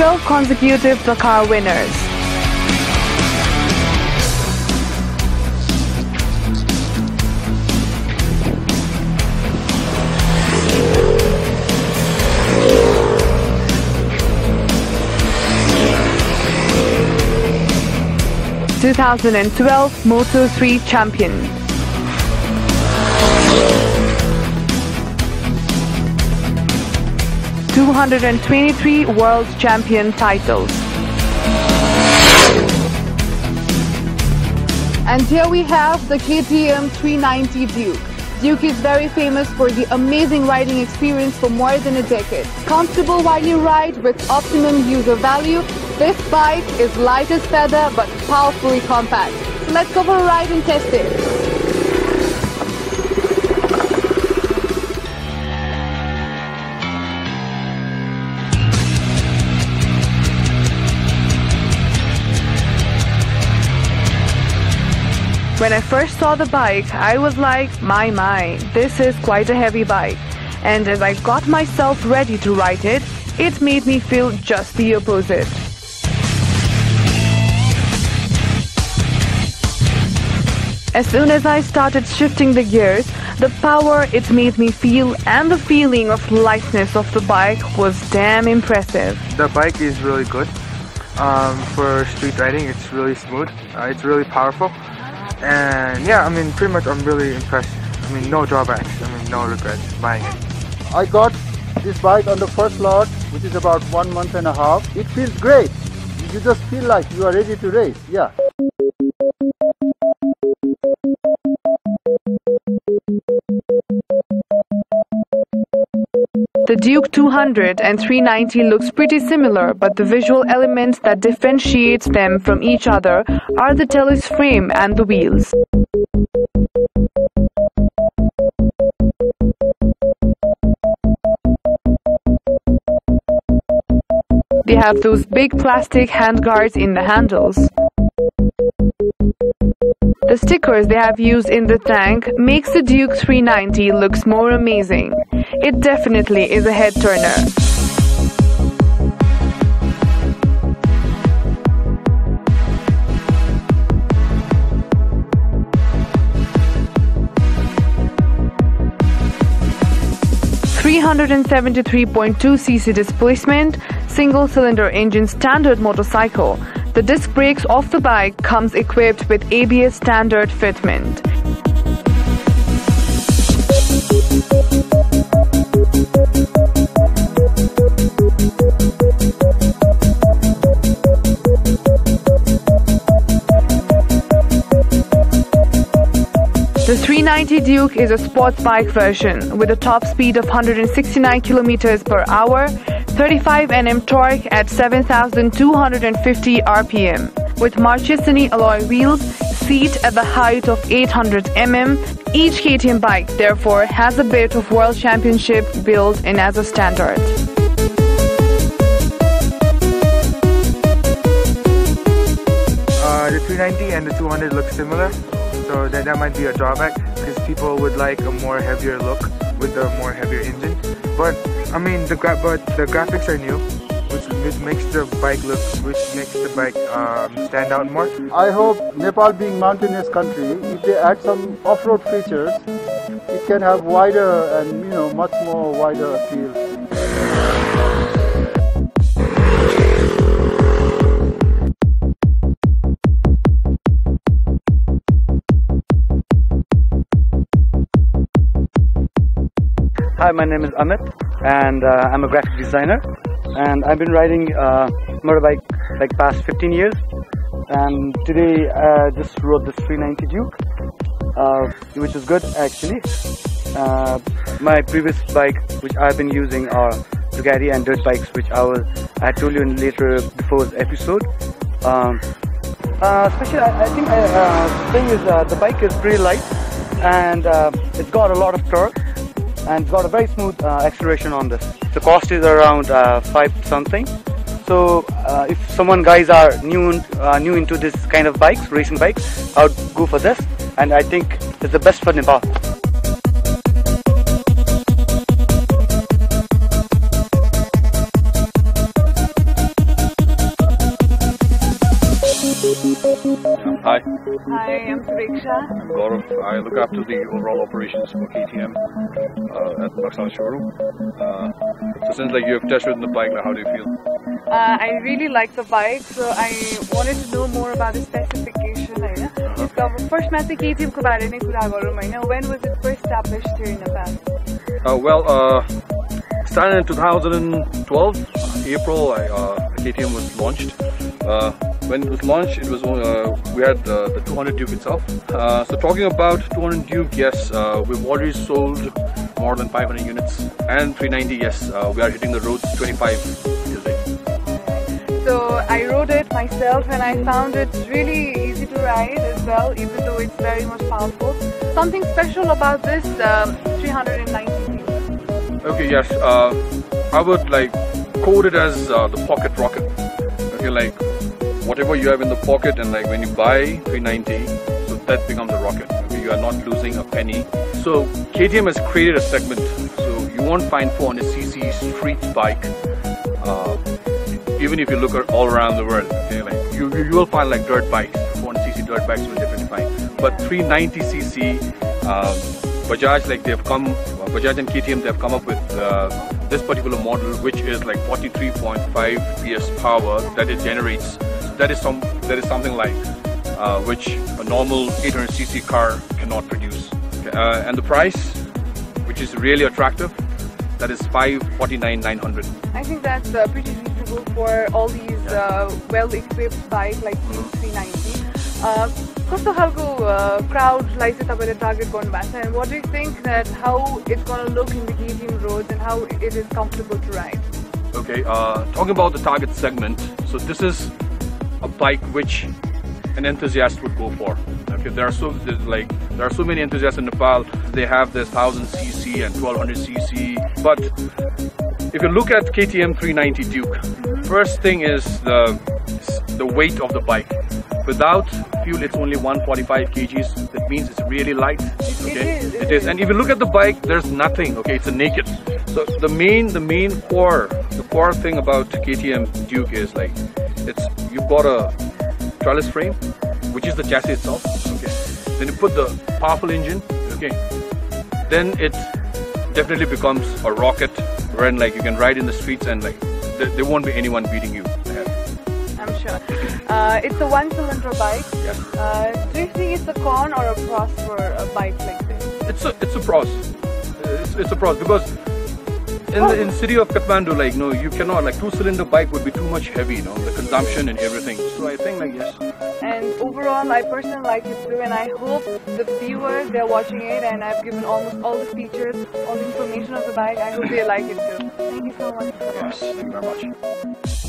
12 consecutive Dakar winners. (2012) Moto 3 champion. 223 world champion titles. And here we have the KTM 390 Duke. Duke is very famous for the amazing riding experience for more than a decade. Comfortable while you ride with optimum user value, this bike is light as feather but powerfully compact. So let's go for a ride and test it. When I first saw the bike, I was like, my, this is quite a heavy bike. And as I got myself ready to ride it, it made me feel just the opposite. As soon as I started shifting the gears, the power it made me feel and the feeling of lightness of the bike was damn impressive. The bike is really good. For street riding, it's really smooth. It's really powerful. And yeah, I mean, pretty much I'm really impressed. I mean, no drawbacks. I mean, no regrets buying it. I got this bike on the first lot, which is about 1 month and a half. It feels great. You just feel like you are ready to race. Yeah. The Duke 200 and 390 looks pretty similar, but the visual elements that differentiates them from each other are the tailor's frame and the wheels. They have those big plastic handguards in the handles. The stickers they have used in the tank makes the Duke 390 looks more amazing. It definitely is a head turner. .2cc displacement, single-cylinder engine standard motorcycle. The disc brakes of the bike comes equipped with ABS standard fitment. The 390 Duke is a sports bike version with a top speed of 169 km per hour, 35 Nm torque at 7,250 RPM. With Marchesini alloy wheels, seat at the height of 800 mm, each KTM bike therefore has a bit of World Championship built in as a standard. The 390 and the 200 look similar, so that might be a drawback because people would like a more heavier look with the more heavier engine. But I mean, the graphics are new, which makes the bike stand out more. I hope Nepal being mountainous country, if they add some off-road features, it can have wider and much more wider appeal. Hi, my name is Amit and I'm a graphic designer, and I've been riding motorbike like past 15 years, and today I just rode this 390 Duke, which is good actually. My previous bike which I've been using are Ducati and dirt bikes, which I told you in later before's episode. Especially I think the thing is the bike is pretty light, and it's got a lot of torque, and it's got a very smooth acceleration on this. The cost is around 5 something. So if guys are new into this kind of bikes, racing bikes, I would go for this, and I think it's the best for Nepal. Hi, I'm Sureksha. Gaurav. I look after the overall operations for KTM at the Showroom. So since you have test ridden the bike, how do you feel? I really like the bike, so I wanted to know more about the specification. First, I think KTM ko bare mein kura garu haina. When was it first established here in Nepal? Started in 2012, April. KTM was launched. When it was launched, it was we had the 200 Duke itself. So talking about 200 Duke, yes, we've already sold more than 500 units, and 390, yes, we are hitting the roads 25 today. So I rode it myself, and I found it really easy to ride as well, even though it's very much powerful. Something special about this 390 Duke. Okay, yes, I would code it as the pocket rocket. Okay, whatever you have in the pocket, and when you buy 390, so that becomes a rocket. Okay, you are not losing a penny. So KTM has created a segment, so you won't find 400cc street bike, even if you look all around the world. Okay, you will find dirt bikes, 400cc dirt bikes will definitely find, but 390cc Bajaj, Bajaj and KTM, they have come up with this particular model, which is 43.5 PS power that it generates. That is something which a normal 800cc car cannot produce. Okay. And the price, which is really attractive, that is 549,900. I think that's pretty reasonable for all these well-equipped bikes like 390. Kasto khalko crowd like tapaile target garnu bhako cha, and what do you think that how it's going to look in the KTM roads and how it is comfortable to ride? Okay, talking about the target segment, so this is a bike which an enthusiast would go for. Okay, there are so many enthusiasts in Nepal. They have this 1000cc and 1200cc, but if you look at KTM 390 Duke, first thing is the weight of the bike. Without fuel, it's only 145 kgs. That means it's really light. Okay, it is. And if you look at the bike, there's nothing. Okay, it's a naked. So the main core thing about KTM Duke is you've got a trellis frame, which is the chassis itself. Okay, then you put the powerful engine. Okay, then it definitely becomes a rocket, wherein you can ride in the streets and there won't be anyone beating you. I'm sure. It's a one-cylinder bike. Yes. Do you think it's a con or a pros for a bike like this? It's a pros. It's a pros because in the city of Kathmandu, you cannot, 2-cylinder bike would be too much heavy, the consumption and everything. So I think yes. And overall, I personally like it too, and I hope the viewers, they're watching it, and I've given almost all the features, all the information of the bike. I hope they like it too. Thank you so much. Yes, thank you very much.